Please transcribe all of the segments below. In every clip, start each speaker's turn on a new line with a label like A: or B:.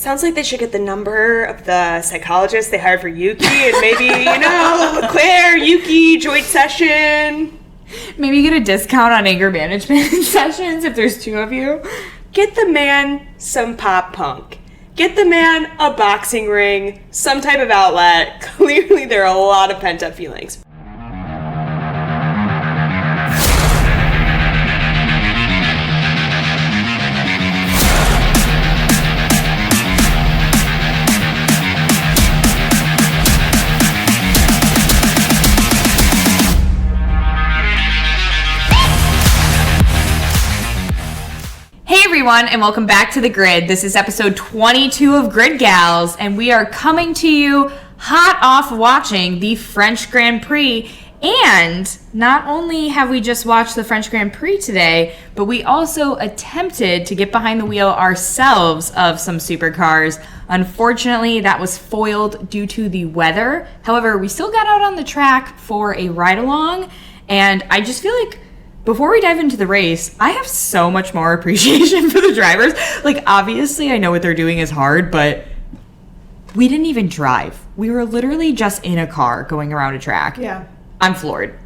A: Sounds like they should get the number of the psychologist they hired for Yuki and maybe, Claire, Yuki, joint session.
B: Maybe get a discount on anger management sessions if there's 2 of you.
A: Get the man some pop punk. Get the man a boxing ring, some type of outlet. Clearly there are a lot of pent-up feelings.
B: Hey everyone, and welcome back to The Grid. This is episode 22 of Grid Gals, and we are coming to you hot off watching the French Grand Prix. And not only have we just watched the French Grand Prix today, but we also attempted to get behind the wheel ourselves of some supercars. Unfortunately, that was foiled due to the weather. However, we still got out on the track for a ride-along, and I just feel like before we dive into the race, I have so much more appreciation for the drivers. Like, obviously, I know what they're doing is hard, but we didn't even drive. We were literally just in a car going around a track.
C: Yeah.
B: I'm floored.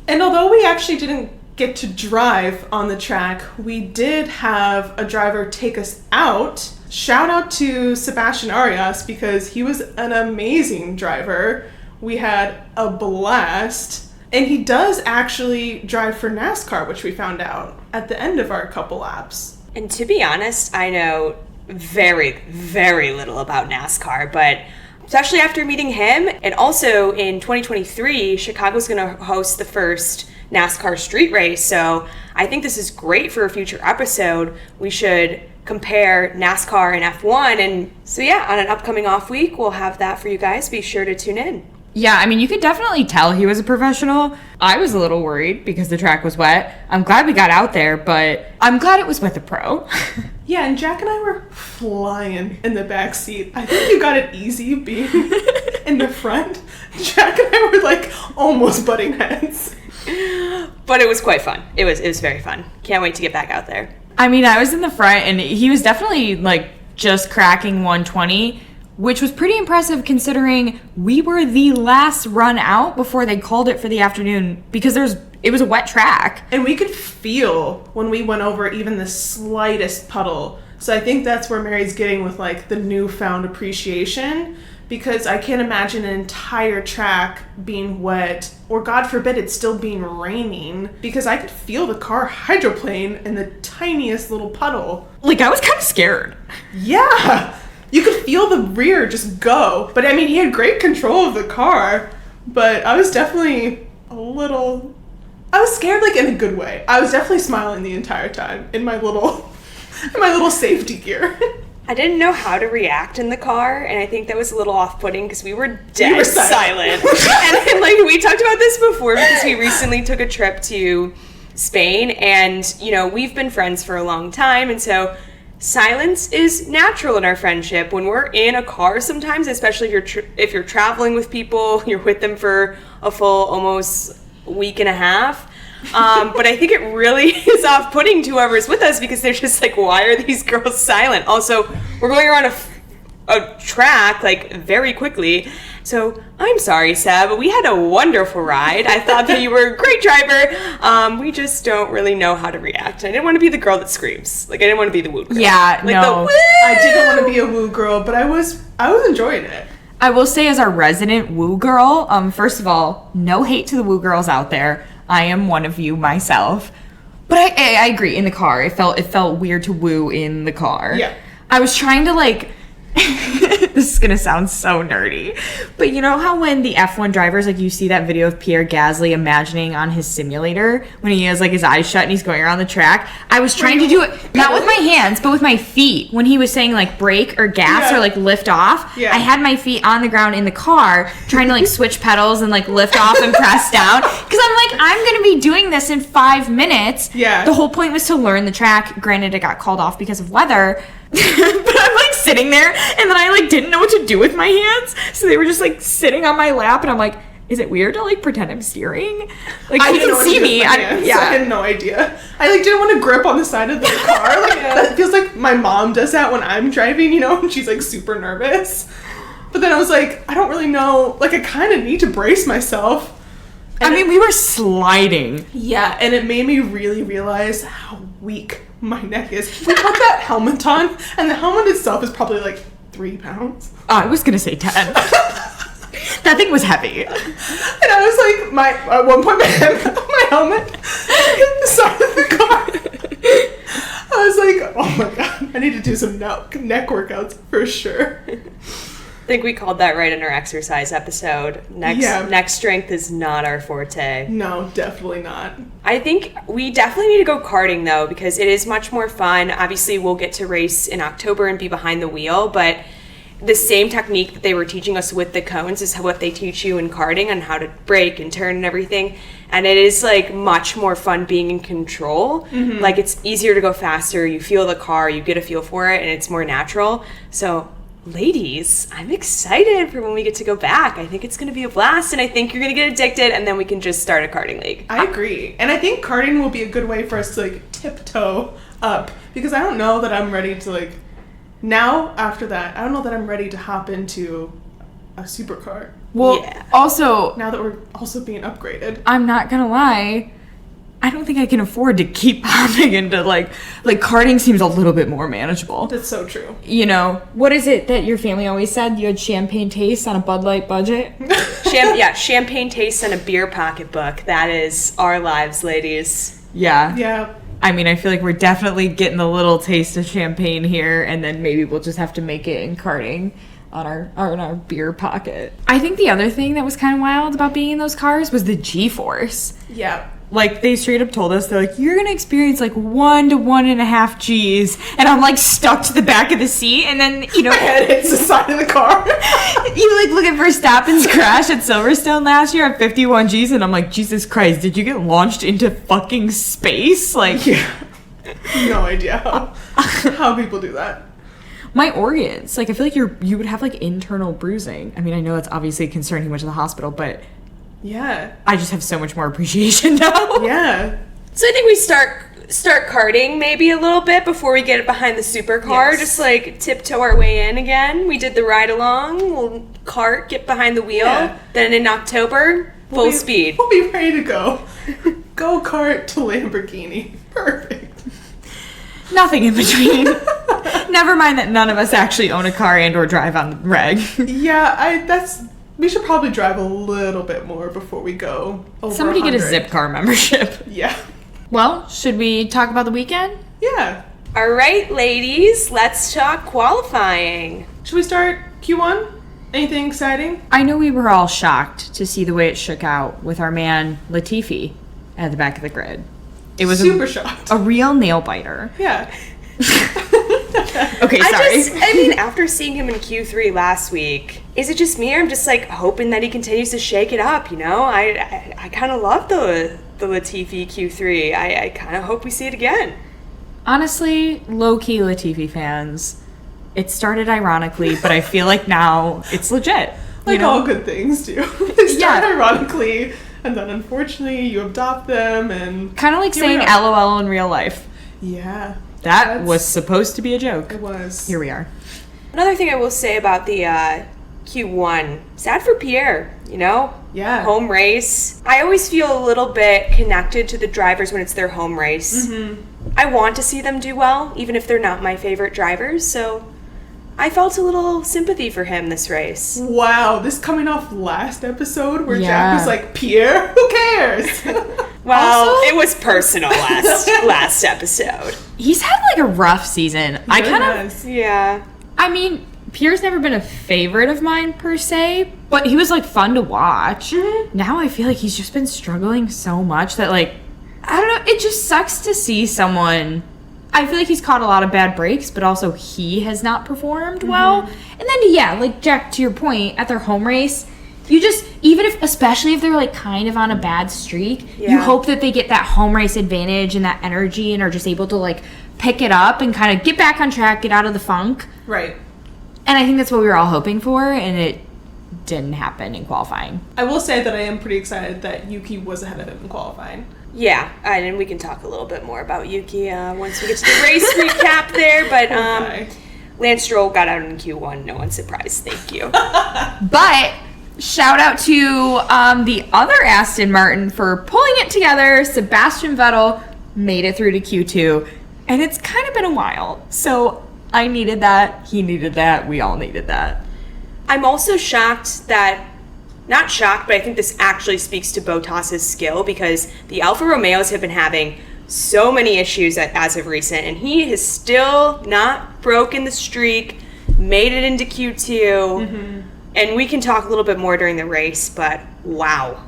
C: And although we actually didn't get to drive on the track, we did have a driver take us out. Shout out to Sebastian Arias because he was an amazing driver. We had a blast. And he does actually drive for NASCAR, which we found out at the end of our couple laps.
A: And to be honest, I know very, very little about NASCAR, but especially after meeting him, and also in 2023, Chicago's going to host the first NASCAR street race, so I think this is great for a future episode. We should compare NASCAR and F1, and so yeah, on an upcoming off week, we'll have that for you guys. Be sure to tune in.
B: Yeah, I mean, you could definitely tell he was a professional. I was a little worried because the track was wet. I'm glad we got out there, but I'm glad it was with a pro.
C: Yeah, and Jack and I were flying in the back seat. I think you got it easy being in the front. Jack and I were like almost butting heads.
A: But it was quite fun. It was very fun. Can't wait to get back out there.
B: I mean, I was in the front, and he was definitely like just cracking 120, which was pretty impressive considering we were the last run out before they called it for the afternoon because it was a wet track.
C: And we could feel when we went over even the slightest puddle. So I think that's where Mary's getting with like the newfound appreciation, because I can't imagine an entire track being wet, or God forbid it's still being raining, because I could feel the car hydroplane in the tiniest little puddle.
B: Like, I was kind of scared.
C: Yeah! You could feel the rear just go. But I mean, he had great control of the car. But I was definitely I was scared, like, in a good way. I was definitely smiling the entire time in my little safety gear.
A: I didn't know how to react in the car, and I think that was a little off-putting because we were dead silent. And like, we talked about this before because we recently took a trip to Spain, and, we've been friends for a long time, and so silence is natural in our friendship. When we're in a car sometimes, especially if you're traveling with people, you're with them for a full almost week and a half. But I think it really is off-putting to whoever's with us because they're just like, why are these girls silent? Also, we're going around a track like very quickly. So I'm sorry, Seb, we had a wonderful ride. I thought that you were a great driver. We just don't really know how to react. I didn't want to be the girl that screams. Like, I didn't want to be the woo girl.
B: Yeah,
A: like
B: no.
A: The woo!
C: I didn't want to be a woo girl, but I was enjoying it.
B: I will say, as our resident woo girl, first of all, no hate to the woo girls out there. I am one of you myself. But I agree, in the car. It felt weird to woo in the car.
C: Yeah.
B: I was trying to like this is gonna sound so nerdy, but you know how when the F1 drivers, like, you see that video of Pierre Gasly imagining on his simulator when he has like his eyes shut and he's going around the track? I was trying to do it not with my hands but with my feet when he was saying like brake or gas or like lift off. I had my feet on the ground in the car trying to like switch pedals and like lift off and press down because I'm like, I'm gonna be doing this in 5 minutes. The whole point was to learn the track. Granted, it got called off because of weather. But I'm like sitting there and then I like didn't know what to do with my hands, so they were just like sitting on my lap and I'm like, is it weird to like pretend I'm steering? Like
C: I
B: he can see me.
C: I had no idea. I like didn't want to grip on the side of the car. Like that feels like my mom does that when I'm driving, and she's like super nervous. But then I was like, I don't really know. Like I kind of need to brace myself.
B: And we were sliding.
C: Yeah, and it made me really realize how weak my neck is. We put that helmet on, and the helmet itself is probably like 3 pounds.
B: I was gonna say 10. That thing was heavy.
C: And I was like, at one point, my helmet hit the side of the car. I was like, oh my god, I need to do some neck workouts for sure.
A: I think we called that right in our exercise episode. Neck strength is not our forte.
C: No, definitely not.
A: I think we definitely need to go karting, though, because it is much more fun. Obviously, we'll get to race in October and be behind the wheel, but the same technique that they were teaching us with the cones is what they teach you in karting on how to brake and turn and everything. And it is, like, much more fun being in control. Mm-hmm. Like, it's easier to go faster. You feel the car. You get a feel for it, and it's more natural. So, ladies, I'm excited for when we get to go back. I think it's going to be a blast, and I think you're going to get addicted, and then we can just start a karting league.
C: I agree. And I think karting will be a good way for us to, like, tiptoe up. Because I don't know that I'm ready to, like... Now, after that, I don't know that I'm ready to hop into a supercar.
B: Well, also...
C: Now that we're also being upgraded.
B: I'm not gonna lie. I don't think I can afford to keep hopping into, like karting seems a little bit more manageable.
C: That's so true.
B: What is it that your family always said? You had champagne taste on a Bud Light budget?
A: Champagne taste and a beer pocketbook. That is our lives, ladies.
B: Yeah.
C: Yeah.
B: I feel like we're definitely getting a little taste of champagne here, and then maybe we'll just have to make it in karting on our beer pocket. I think the other thing that was kind of wild about being in those cars was the G-force.
C: Yeah.
B: Like, they straight up told us, they're like, you're going to experience, like, 1 to 1.5 Gs. And I'm, like, stuck to the back of the seat. And then,
C: my head hits the side of the car.
B: You, like, look at Verstappen's crash at Silverstone last year at 51 Gs. And I'm like, Jesus Christ, did you get launched into fucking space? Like,
C: yeah. No idea how people do that.
B: My organs. Like, I feel like you would have, like, internal bruising. I know that's obviously a concern. He went to the hospital, but...
C: Yeah.
B: I just have so much more appreciation now.
C: Yeah.
A: So I think we start karting maybe a little bit before we get behind the supercar.
C: Yes.
A: Just like tiptoe our way in again. We did the ride along. We'll kart, get behind the wheel.
C: Yeah.
A: Then in October, full speed.
C: We'll be ready to go. Go kart to Lamborghini. Perfect.
B: Nothing in between. Never mind that none of us actually own a car and or drive on the reg.
C: Yeah, we should probably drive a little bit more before we go over
B: Somebody
C: 100.
B: get a zip car membership.
C: Yeah.
B: Well, should we talk about the weekend?
C: Yeah.
A: All right, ladies, let's talk qualifying.
C: Should we start Q1? Anything exciting?
B: I know we were all shocked to see the way it shook out with our man Latifi at the back of the grid. It was
C: super shocked.
B: A real nail biter.
C: Yeah.
B: Okay, sorry.
A: After seeing him in Q3 last week, is it just me or I'm just like hoping that he continues to shake it up, I kind of love the Latifi Q3. I kind of hope we see it again.
B: Honestly, low-key Latifi fans, it started ironically, but I feel like now it's legit.
C: All good things do. They start ironically, and then unfortunately you adopt them, and...
B: Kind of like saying LOL in real life.
C: Yeah.
B: That was supposed to be a joke.
C: It was.
B: Here we are.
A: Another thing I will say about the Q1, sad for Pierre,
C: Yeah.
A: Home race. I always feel a little bit connected to the drivers when it's their home race. Mm-hmm. I want to see them do well, even if they're not my favorite drivers, so I felt a little sympathy for him this race.
C: Wow, this coming off last episode where Jack was like, Pierre, who cares?
A: Well, also, it was personal last episode.
B: He's had a rough season.
A: Yeah.
B: Pierre's never been a favorite of mine per se, but he was fun to watch. Mm-hmm. Now I feel like he's just been struggling so much that I don't know, it just sucks to see someone. I feel like he's caught a lot of bad breaks, but also he has not performed well. And then Jack, to your point, at their home race, you just, especially if they're kind of on a bad streak, you hope that they get that home race advantage and that energy and are just able to pick it up and kind of get back on track, get out of the funk.
C: Right.
B: And I think that's what we were all hoping for, and didn't happen in qualifying.
C: I will say that I am pretty excited that Yuki was ahead of him in qualifying.
A: Yeah, and we can talk a little bit more about Yuki once we get to the race recap there, but Lance Stroll got out in Q1. No one's surprised. Thank you.
B: But shout out to the other Aston Martin for pulling it together. Sebastian Vettel made it through to Q2, and it's kind of been a while. So I needed that. He needed that. We all needed that.
A: I'm also shocked that, not shocked, but I think this actually speaks to Bottas's skill, because the Alfa Romeos have been having so many issues as of recent, and he has still not broken the streak, made it into Q2, and we can talk a little bit more during the race, but wow.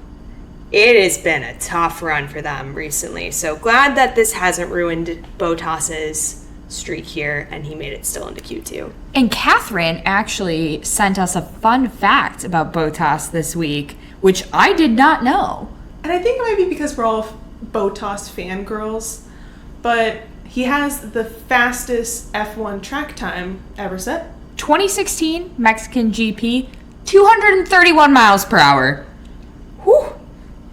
A: It has been a tough run for them recently, so glad that this hasn't ruined Bottas's streak here, and he made it still into Q2.
B: And Catherine actually sent us a fun fact about Bottas this week, which I did not know.
C: And I think it might be because we're all Bottas fangirls, but he has the fastest F1 track time ever set.
B: 2016 Mexican GP, 231 miles per hour.
A: Whew.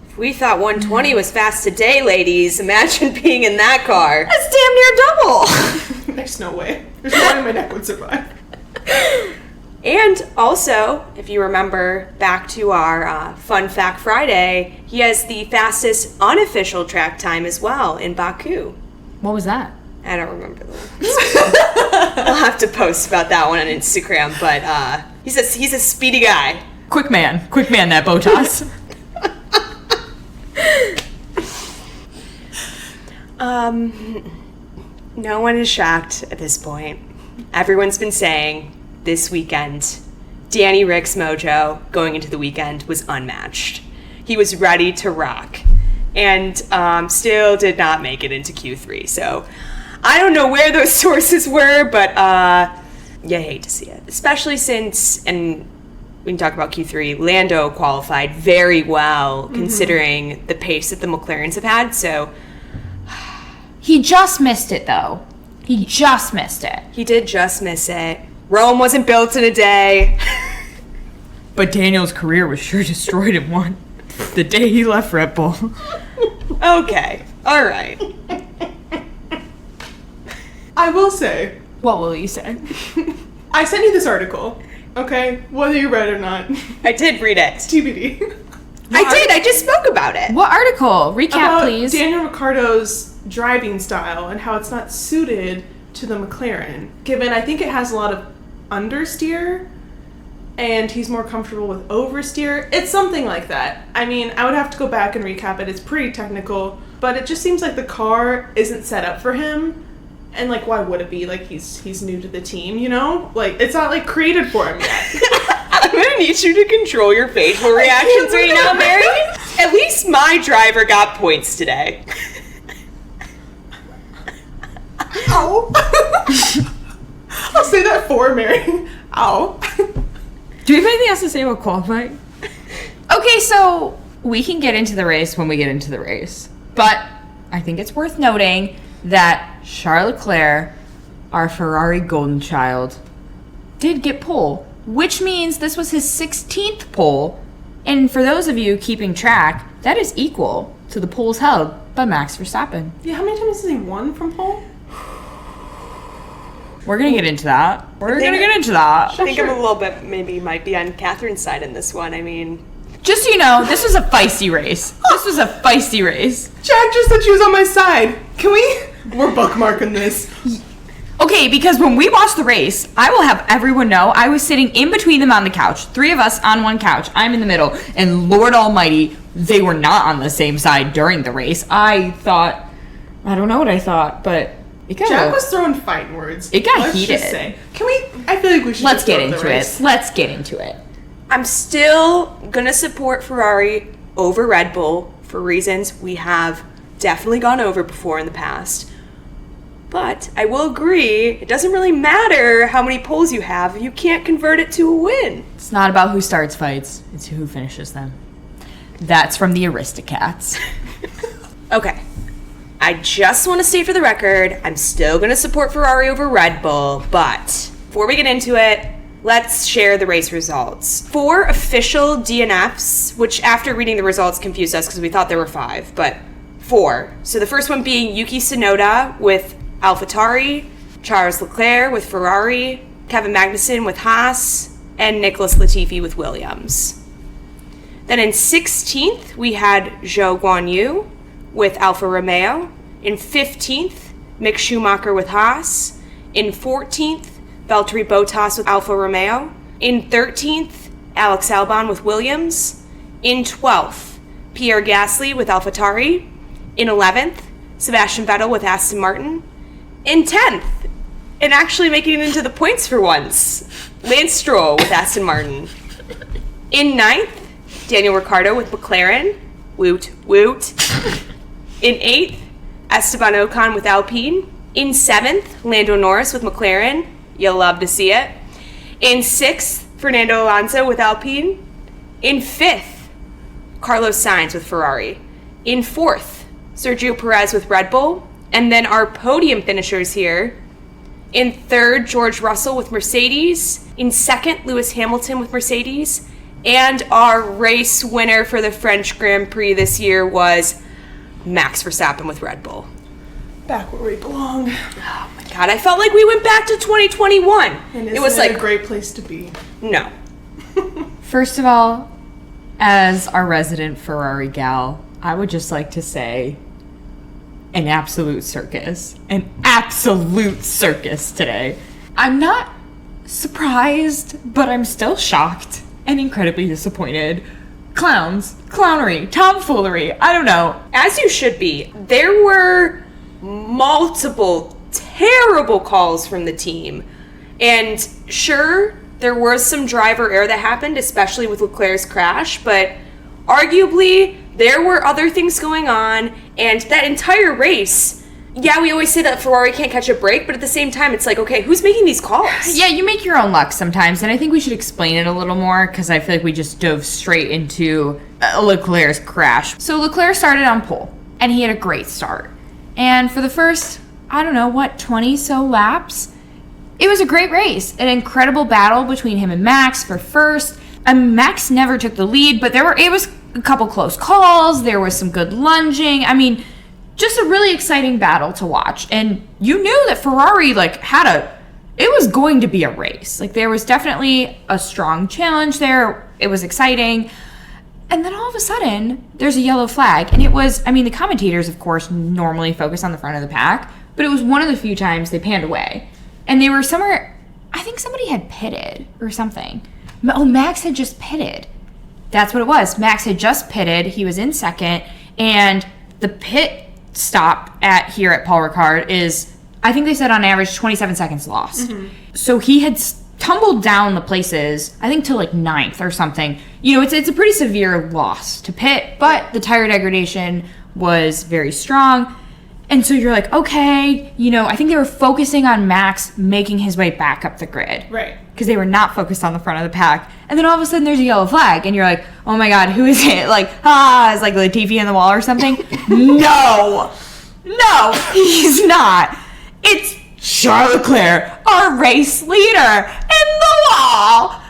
A: If we thought 120 was fast today, ladies, imagine being in that car.
B: That's damn near double.
C: There's no way. There's no way my neck would survive.
A: And also, if you remember back to our Fun Fact Friday, he has the fastest unofficial track time as well in Baku.
B: What was that?
A: I don't remember the one. I'll have to post about that one on Instagram, but he's a speedy guy.
B: Quick man, that Bottas.
A: No one is shocked at this point. Everyone's been saying this weekend, Danny Rick's mojo going into the weekend was unmatched. He was ready to rock, and still did not make it into Q3. So I don't know where those sources were, but you hate to see it, especially since, and we can talk about Q3, Lando qualified very well considering the pace that the McLarens have had. So
B: He just missed it, though. He just missed it.
A: he did just miss it. Rome wasn't built in a day.
B: But Daniel's career was sure destroyed in one. The day he left Red Bull.
A: Okay, all right.
C: I will say,
B: What will you say?
C: I sent you this article, okay? Whether you read it or not,
A: I did read it.
C: TBD.
A: I just spoke about it.
B: What article? Recap,
C: About
B: please.
C: Daniel Ricciardo's driving style and how it's not suited to the McLaren, given I think it has a lot of understeer and he's more comfortable with oversteer. It's something like that. I mean, I would have to go back and recap it. It's pretty technical, but it just seems like the car isn't set up for him. And like, why would it be? Like, he's new to the team, you know? Like, it's not like created for him yet.
A: I'm gonna need you to control your facial reactions right now, Mary. At least my driver got points today.
C: Ow. I'll say that for Mary. Ow.
B: Do we have anything else to say about qualifying? Okay, so we can get into the race when we get into the race. But I think it's worth noting that Charles Leclerc, our Ferrari golden child, did get pole, which means this was his 16th pole. And for those of you keeping track, that is equal to the poles held by Max Verstappen.
C: Yeah, how many times has he won from pole?
B: We're going to get into that.
A: I think I'm a little bit, maybe might be on Catherine's side in this one. I mean,
B: Just so you know, this was a feisty race.
C: Jack just said she was on my side. Can we? We're bookmarking this.
B: Okay, because when we watched the race, I will have everyone know I was sitting in between them on the couch. 3 of us on one couch. I'm in the middle. And Lord Almighty, they were not on the same side during the race. I don't know what I thought, but it got...
C: Jack was throwing fighting words.
B: It got
C: Let's
B: heated.
C: Just say. Can we? I feel like we should.
B: Let's
C: just
B: get
C: go to the
B: into
C: race.
B: it. Let's get into it.
A: I'm still gonna support Ferrari over Red Bull for reasons we have definitely gone over before in the past. But I will agree, it doesn't really matter how many poles you have if you can't convert it to a win.
B: It's not about who starts fights. It's who finishes them. That's from the Aristocats.
A: Okay. I just want to state for the record, I'm still going to support Ferrari over Red Bull, but before we get into it, let's share the race results. 4 official DNFs, which after reading the results confused us because we thought there were 5, but 4. So the first one being Yuki Tsunoda with AlphaTauri, Charles Leclerc with Ferrari, Kevin Magnussen with Haas, and Nicholas Latifi with Williams. Then in 16th, we had Zhou Guanyu with Alfa Romeo. In 15th, Mick Schumacher with Haas. In 14th, Valtteri Bottas with Alfa Romeo. In 13th, Alex Albon with Williams. In 12th, Pierre Gasly with AlphaTauri. In 11th, Sebastian Vettel with Aston Martin. In 10th, and actually making it into the points for once, Lance Stroll with Aston Martin. In 9th, Daniel Ricciardo with McLaren. Woot, woot. In 8th, Esteban Ocon with Alpine. In 7th, Lando Norris with McLaren. You'll love to see it. In 6th, Fernando Alonso with Alpine. In 5th, Carlos Sainz with Ferrari. In 4th, Sergio Perez with Red Bull. And then our podium finishers here. In 3rd, George Russell with Mercedes. In 2nd, Lewis Hamilton with Mercedes. And our race winner for the French Grand Prix this year was Max Verstappen with Red Bull.
C: Back where we belong.
A: Oh my God, I felt like we went back to 2021.
C: And
A: it was like
C: a great place to be.
A: No.
B: First of all, as our resident Ferrari gal, I would just like to say an absolute circus. An absolute circus today. I'm not surprised, but I'm still shocked and incredibly disappointed. Clowns, clownery, tomfoolery, I don't know.
A: As you should be. There were multiple terrible calls from the team. And sure, there was some driver error that happened, especially with Leclerc's crash, but arguably there were other things going on, and that entire race, yeah, we always say that Ferrari can't catch a break, but at the same time, it's like, okay, who's making these calls?
B: Yeah, you make your own luck sometimes, and I think we should explain it a little more, because I feel like we just dove straight into Leclerc's crash. So Leclerc started on pole, and he had a great start. And for the first, 20 so laps, it was a great race. An incredible battle between him and Max for first. Max never took the lead, but it was a couple close calls. There was some good lunging. Just a really exciting battle to watch. And you knew that Ferrari, it was going to be a race. There was definitely a strong challenge there. It was exciting. And then all of a sudden, there's a yellow flag. And it was, the commentators, of course, normally focus on the front of the pack, but it was one of the few times they panned away. And they were somewhere, I think somebody had pitted or something. Oh, Max had just pitted. That's what it was. Max had just pitted. He was in second. And the pit stop here at Paul Ricard is, I think they said on average 27 seconds lost. Mm-hmm. So he had tumbled down the places, I think to 9th or something. It's a pretty severe loss to pit, but the tire degradation was very strong. And so you're like, okay, I think they were focusing on Max making his way back up the grid.
C: Right.
B: Because they were not focused on the front of the pack. And then all of a sudden there's a yellow flag. And you're like, oh my God, who is it? Is Latifi in the wall or something? No, he's not. It's Charles Leclerc, our race leader, in the wall.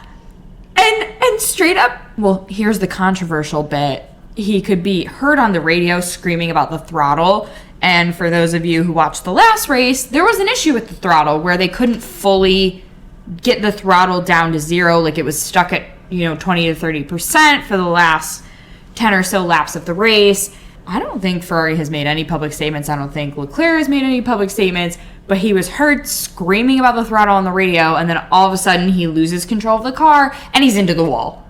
B: And straight up, well, here's the controversial bit. He could be heard on the radio screaming about the throttle. And for those of you who watched the last race, there was an issue with the throttle where they couldn't fully get the throttle down to 0. It was stuck at, 20 to 30% for the last 10 or so laps of the race. I don't think Ferrari has made any public statements. I don't think Leclerc has made any public statements, but he was heard screaming about the throttle on the radio, and then all of a sudden he loses control of the car and he's into the wall.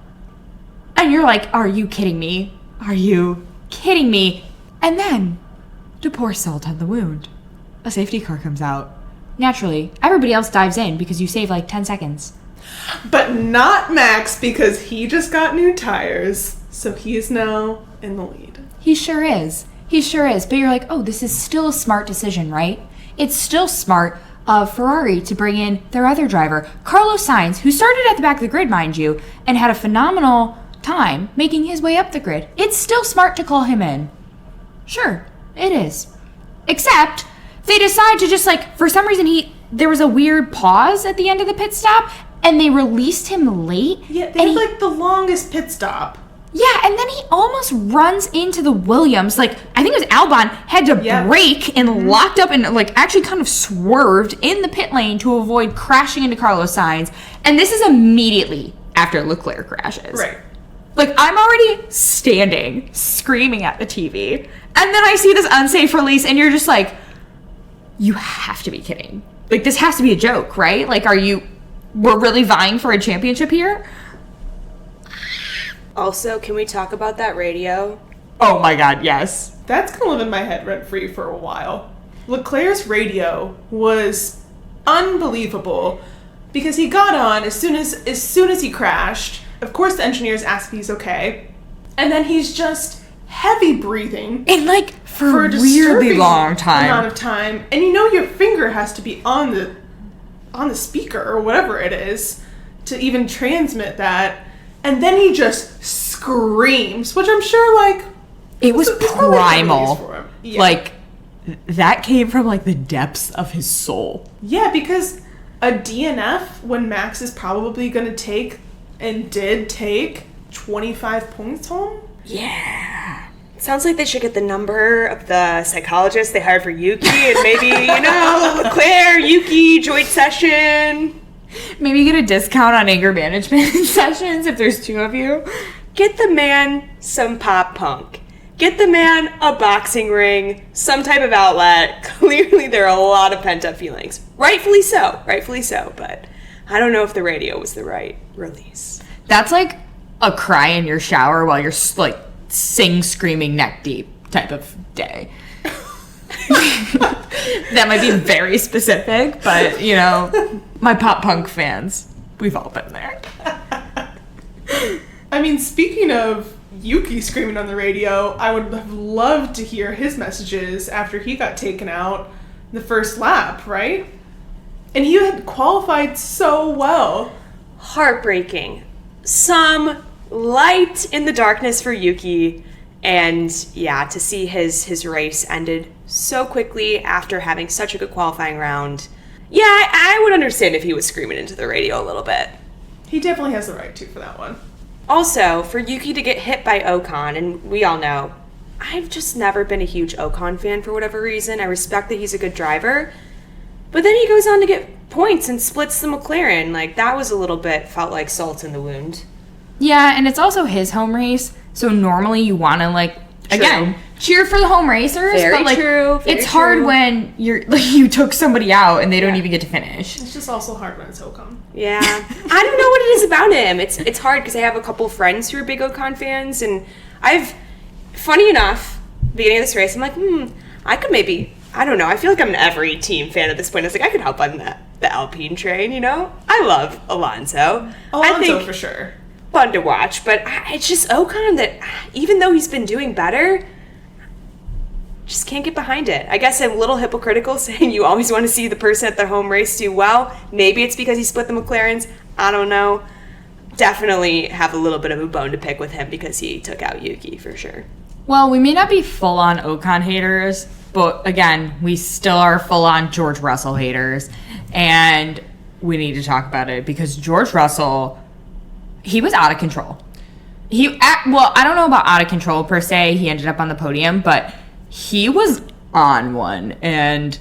B: And you're like, are you kidding me? Are you kidding me? And then, to pour salt on the wound, a safety car comes out. Naturally, everybody else dives in because you save 10 seconds.
C: But not Max, because he just got new tires, so he is now in the lead.
B: He sure is. But you're like, oh, this is still a smart decision, right? It's still smart of Ferrari to bring in their other driver, Carlos Sainz, who started at the back of the grid, mind you, and had a phenomenal time making his way up the grid. It's still smart to call him in. Sure, it is. Except they decide to just for some reason there was a weird pause at the end of the pit stop, and they released him late.
C: Yeah, they had like the longest pit stop.
B: Yeah, and then he almost runs into the Williams. Like, I think it was Albon had to brake and locked up and, like, actually kind of swerved in the pit lane to avoid crashing into Carlos Sainz. And this is immediately after Leclerc crashes.
C: Right.
B: Like, I'm already standing, screaming at the TV. And then I see this unsafe release, and you're just like, you have to be kidding. Like, this has to be a joke, right? Like, we're really vying for a championship here?
A: Also, can we talk about that radio?
B: Oh my god, yes.
C: That's going to live in my head rent-free for a while. Leclerc's radio was unbelievable because he got on as soon as he crashed. Of course, the engineers asked if he's okay. And then he's just heavy breathing.
B: And like for a really long time.
C: Amount of time. And you know your finger has to be on the speaker or whatever it is to even transmit that. And then he just screams, which I'm sure, like...
B: It was primal.
C: For him. Yeah.
B: Like, that came from, like, the depths of his soul.
C: Yeah, because a DNF, when Max is probably going to take, and did take, 25 points home?
A: Yeah. Sounds like they should get the number of the psychologist they hired for Yuki, and maybe, Leclerc, Yuki, joint session...
B: Maybe you get a discount on anger management sessions if there's two of you.
A: Get the man some pop punk. Get the man a boxing ring, some type of outlet. Clearly there are a lot of pent up feelings. Rightfully so, but I don't know if the radio was the right release.
B: That's like a cry in your shower while you're like screaming neck deep type of day. That might be very specific, but my pop punk fans, we've all been there.
C: I mean, speaking of Yuki screaming on the radio, I would have loved to hear his messages after he got taken out the first lap, right? And he had qualified so well.
A: Heartbreaking. Some light in the darkness for Yuki. And yeah, to see his race ended so quickly after having such a good qualifying round. Yeah, I would understand if he was screaming into the radio a little bit.
C: He definitely has the right to for that one.
A: Also, for Yuki to get hit by Ocon, and we all know, I've just never been a huge Ocon fan for whatever reason. I respect that he's a good driver. But then he goes on to get points and splits the McLaren. Like, that was a little bit, felt like salt in the wound.
B: Yeah, and it's also his home race. So normally you want to, like, again, cheer for the home racers.
A: Very
B: but, like,
A: true.
B: It's hard when you took somebody out and they don't even get to finish.
C: It's just also hard when it's Ocon.
A: Yeah. I don't know what it is about him. It's hard because I have a couple friends who are big Ocon fans, and funny enough, beginning of this race, I'm like, I could maybe, I don't know, I feel like I'm an every team fan at this point. I was like, I could hop on the Alpine train, I love Alonso. I think
C: for sure.
A: Fun to watch, but it's just Ocon that, even though he's been doing better, just can't get behind it. I guess I'm a little hypocritical saying you always want to see the person at the home race do well. Maybe it's because he split the McLarens. I don't know. Definitely have a little bit of a bone to pick with him because he took out Yuki for sure.
B: Well, we may not be full-on Ocon haters, but again, we still are full-on George Russell haters, and we need to talk about it because George Russell... He was out of control. I don't know about out of control per se. He ended up on the podium, but he was on one. And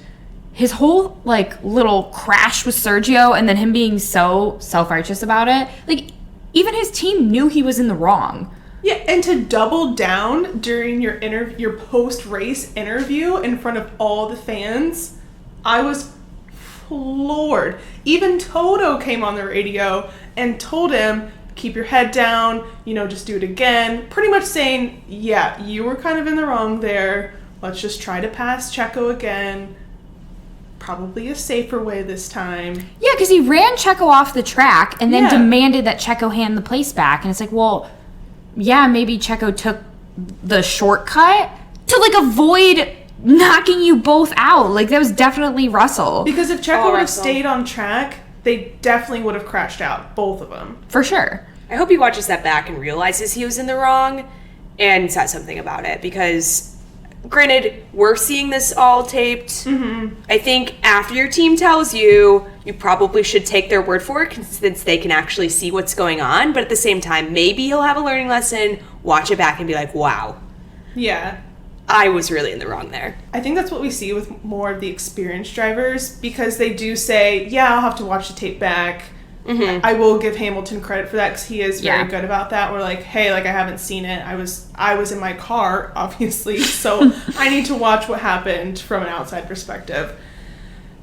B: his whole, like, little crash with Sergio and then him being so self-righteous about it, like, even his team knew he was in the wrong.
C: Yeah, and to double down during your post-race interview in front of all the fans, I was floored. Even Toto came on the radio and told him, keep your head down, just do it again. Pretty much saying, yeah, you were kind of in the wrong there. Let's just try to pass Checo again. Probably a safer way this time.
B: Yeah, because he ran Checo off the track and then demanded that Checo hand the place back. And it's like, well, yeah, maybe Checo took the shortcut to, like, avoid knocking you both out. Like, that was definitely Russell.
C: Because if Checo would have stayed on track, they definitely would have crashed out, both of them.
B: For sure.
A: I hope he watches that back and realizes he was in the wrong and says something about it, because granted, we're seeing this all taped. I think after your team tells you, you probably should take their word for it since they can actually see what's going on. But at the same time, maybe he'll have a learning lesson, watch it back and be like, wow.
C: Yeah.
A: I was really in the wrong there.
C: I think that's what we see with more of the experienced drivers, because they do say, yeah, I'll have to watch the tape back. I will give Hamilton credit for that because he is very good about that. We're like, hey, like, I haven't seen it. I was in my car, obviously, so I need to watch what happened from an outside perspective.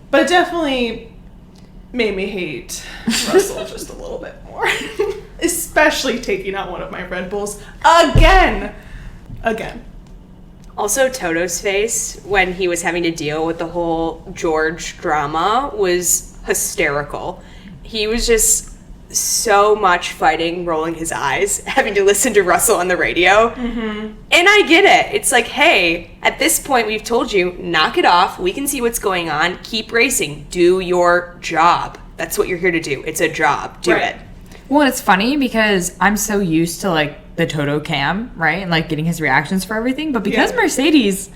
C: But it definitely made me hate Russell just a little bit more. Especially taking out one of my Red Bulls again.
A: Also, Toto's face when he was having to deal with the whole George drama was hysterical. He was just so much fighting, rolling his eyes, having to listen to Russell on the radio. And I get it. It's like, hey, at this point, we've told you, knock it off. We can see what's going on. Keep racing. Do your job. That's what you're here to do. It's a job. Do it.
B: Well, it's funny because I'm so used to, like, the Toto cam, right? And, like, getting his reactions for everything. But because Mercedes,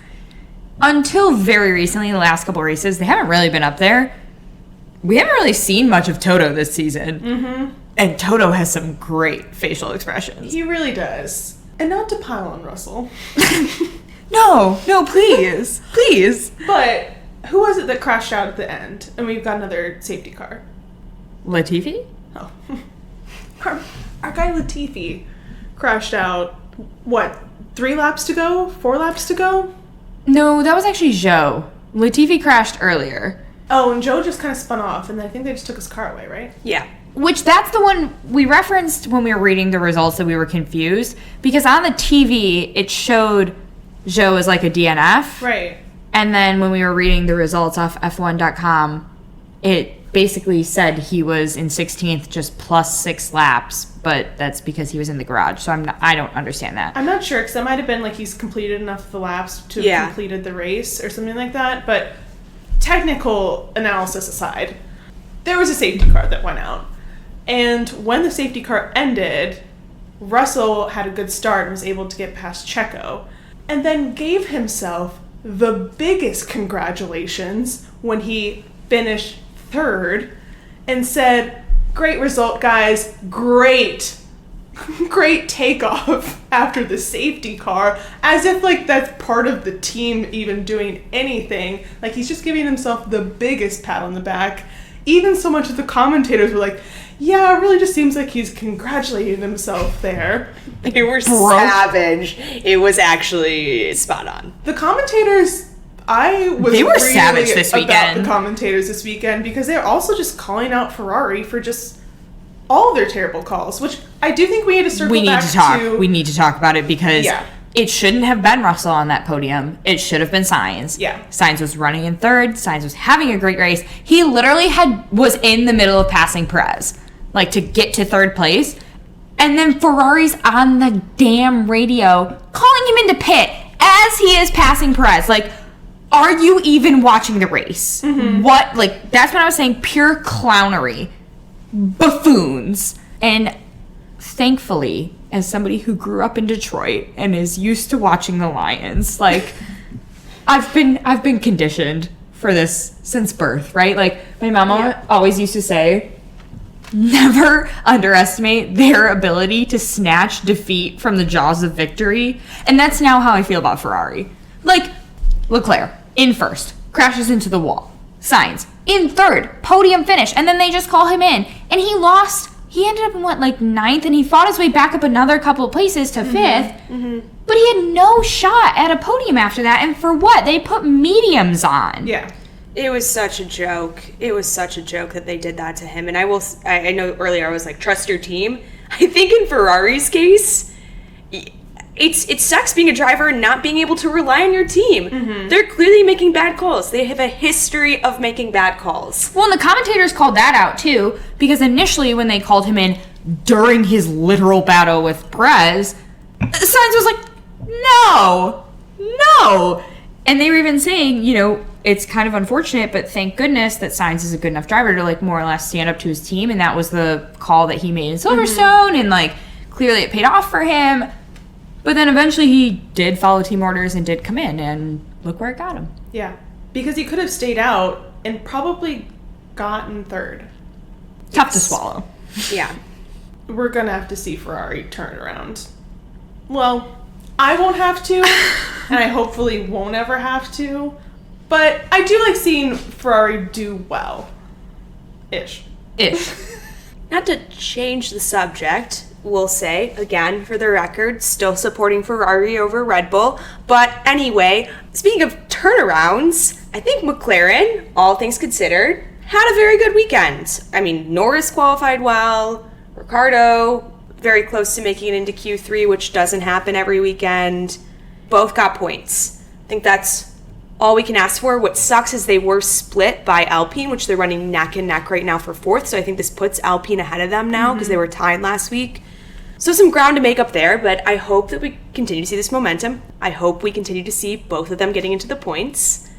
B: until very recently, the last couple races, they haven't really been up there. We haven't really seen much of Toto this season. And Toto has some great facial expressions.
C: He really does. And not to pile on Russell.
B: No, please. Please.
C: But who was it that crashed out at the end? And we've got another safety car.
B: Latifi?
C: Oh. Our guy Latifi crashed out, 3 laps to go? 4 laps to go?
B: No, that was actually Zhou. Latifi crashed earlier.
C: Oh, and Joe just kind of spun off, and then I think they just took his car away, right?
A: Yeah.
B: Which, that's the one we referenced when we were reading the results that we were confused. Because on the TV, it showed Zhou as like a DNF.
C: Right.
B: And then when we were reading the results off F1.com, it basically said he was in 16th, just plus 6 laps. But that's because he was in the garage. So I don't understand that.
C: I'm not sure, because that might have been like he's completed enough of the laps to have completed the race or something like that. But technical analysis aside, there was a safety car that went out. And when the safety car ended, Russell had a good start and was able to get past Checo, and then gave himself the biggest congratulations when he finished 3rd and said, great result, guys, great takeoff after the safety car, as if like that's part of the team even doing anything. Like, he's just giving himself the biggest pat on the back. Even so much that the commentators were like, yeah, it really just seems like he's congratulating himself there.
A: They were savage. It was actually spot on.
C: The commentators, they were
B: really savage this weekend.
C: About the commentators this weekend, because they're also just calling out Ferrari for just all of their terrible calls, which I do think we need to circle back to.
B: We need to talk about it because it shouldn't have been Russell on that podium. It should have been Sainz.
C: Yeah.
B: Sainz was running in 3rd. Sainz was having a great race. He literally was in the middle of passing Perez, like, to get to 3rd place. And then Ferrari's on the damn radio calling him into pit as he is passing Perez. Like, are you even watching the race? What? Like, that's what I was saying. Pure clownery. Buffoons. And thankfully, as somebody who grew up in Detroit and is used to watching the Lions, like, I've been conditioned for this since birth, right? Like, my mama always used to say, never underestimate their ability to snatch defeat from the jaws of victory. And that's now how I feel about Ferrari. Like, Leclerc in 1st, crashes into the wall. Sainz in 3rd, podium finish, and then they just call him in, and he lost. He ended up in 9th, and he fought his way back up another couple of places to 5th. But he had no shot at a podium after that, and for what? They put mediums on.
C: Yeah.
A: It was such a joke. It was such a joke that they did that to him. And I know earlier I was like, trust your team. I think in Ferrari's case, it sucks being a driver and not being able to rely on your team. They're clearly making bad calls. They have a history of making bad calls.
B: Well, and the commentators called that out too, because initially when they called him in during his literal battle with Perez, Sainz was like, no. And they were even saying, it's kind of unfortunate, but thank goodness that Sainz is a good enough driver to, like, more or less stand up to his team, and that was the call that he made in Silverstone, and, like, clearly it paid off for him. But then eventually he did follow team orders and did come in, and look where it got him.
C: Yeah, because he could have stayed out and probably gotten third.
B: Tough to swallow.
A: Yeah.
C: We're going to have to see Ferrari turn it around. Well, I won't have to, and I hopefully won't ever have to. But I do like seeing Ferrari do well. Ish.
A: Not to change the subject, we'll say, again, for the record, still supporting Ferrari over Red Bull. But anyway, speaking of turnarounds, I think McLaren, all things considered, had a very good weekend. I mean, Norris qualified well, Ricciardo very close to making it into Q3, which doesn't happen every weekend. Both got points. I think that's all we can ask for. What sucks is they were split by Alpine, which they're running neck and neck right now for fourth. So I think this puts Alpine ahead of them now because they were tied last week. So some ground to make up there, but I hope that we continue to see this momentum. I hope we continue to see both of them getting into the points.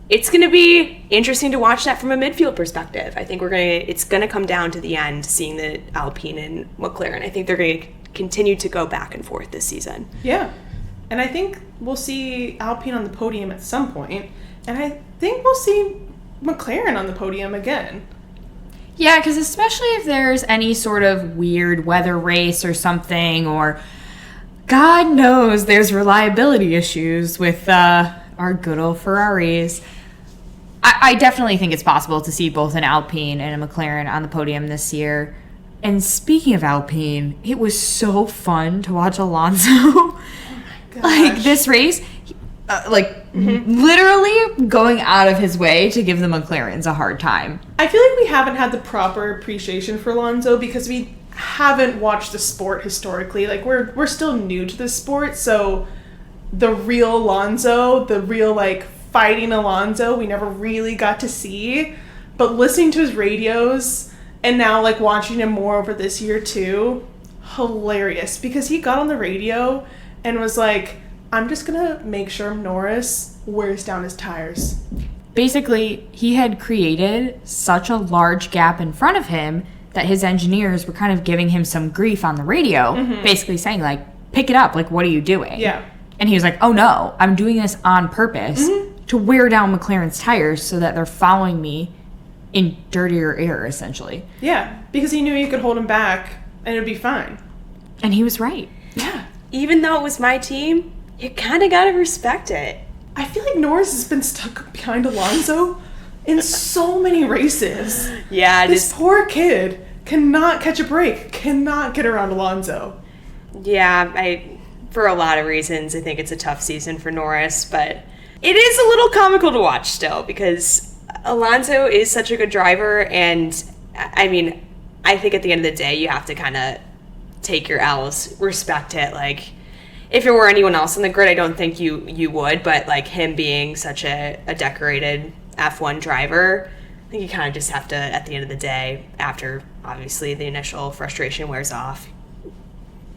A: It's going to be interesting to watch that from a midfield perspective. I think it's going to come down to the end, seeing the Alpine and McLaren. I think they're going to continue to go back and forth this season.
C: Yeah. And I think we'll see Alpine on the podium at some point, and I think we'll see McLaren on the podium again.
B: Yeah, because especially if there's any sort of weird weather race or something, or God knows there's reliability issues with our good old Ferraris. I definitely think it's possible to see both an Alpine and a McLaren on the podium this year. And speaking of Alpine, it was so fun to watch Alonso. Like, this race, literally going out of his way to give the McLarens a hard time.
C: I feel like we haven't had the proper appreciation for Alonso because we haven't watched the sport historically. Like, we're still new to the sport, so the real Alonso, the real, fighting Alonso, we never really got to see. But listening to his radios and now, watching him more over this year, too, hilarious. Because he got on the radio and was like, I'm just going to make sure Norris wears down his tires.
B: Basically, he had created such a large gap in front of him that his engineers were kind of giving him some grief on the radio, basically saying, pick it up, what are you doing?
C: Yeah.
B: And he was like, oh no, I'm doing this on purpose to wear down McLaren's tires so that they're following me in dirtier air, essentially.
C: Yeah, because he knew you could hold him back and it would be fine.
B: And he was right.
C: Yeah.
A: Even though it was my team, you kind of got to respect it.
C: I feel like Norris has been stuck behind Alonso in so many races.
A: Yeah.
C: This poor kid cannot catch a break, cannot get around Alonso.
A: Yeah, for a lot of reasons, I think it's a tough season for Norris, but it is a little comical to watch still because Alonso is such a good driver, and I think at the end of the day, you have to kind of take your L's, respect it. If it were anyone else on the grid, I don't think you would, but him being such a decorated F1 driver, I think you kind of just have to, at the end of the day, after obviously the initial frustration wears off,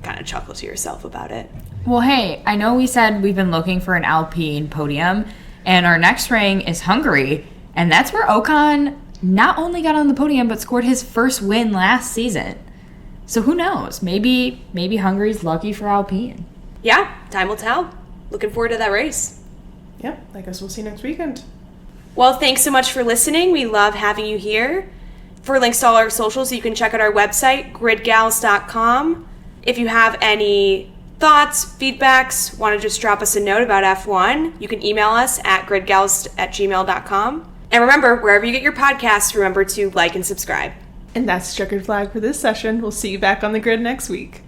A: kind of chuckle to yourself about it.
B: Well, hey, I know we said we've been looking for an Alpine podium, and our next ring is Hungary, and that's where Ocon not only got on the podium, but scored his first win last season. So who knows? Maybe Hungary's lucky for Alpine.
A: Yeah, time will tell. Looking forward to that race.
C: Yep, I guess we'll see you next weekend.
A: Well, thanks so much for listening. We love having you here. For links to all our socials, you can check out our website, gridgals.com. If you have any thoughts, feedbacks, want to just drop us a note about F1, you can email us at gridgals@gmail.com. And remember, wherever you get your podcasts, remember to like and subscribe.
C: And that's the checkered flag for this session. We'll see you back on the grid next week.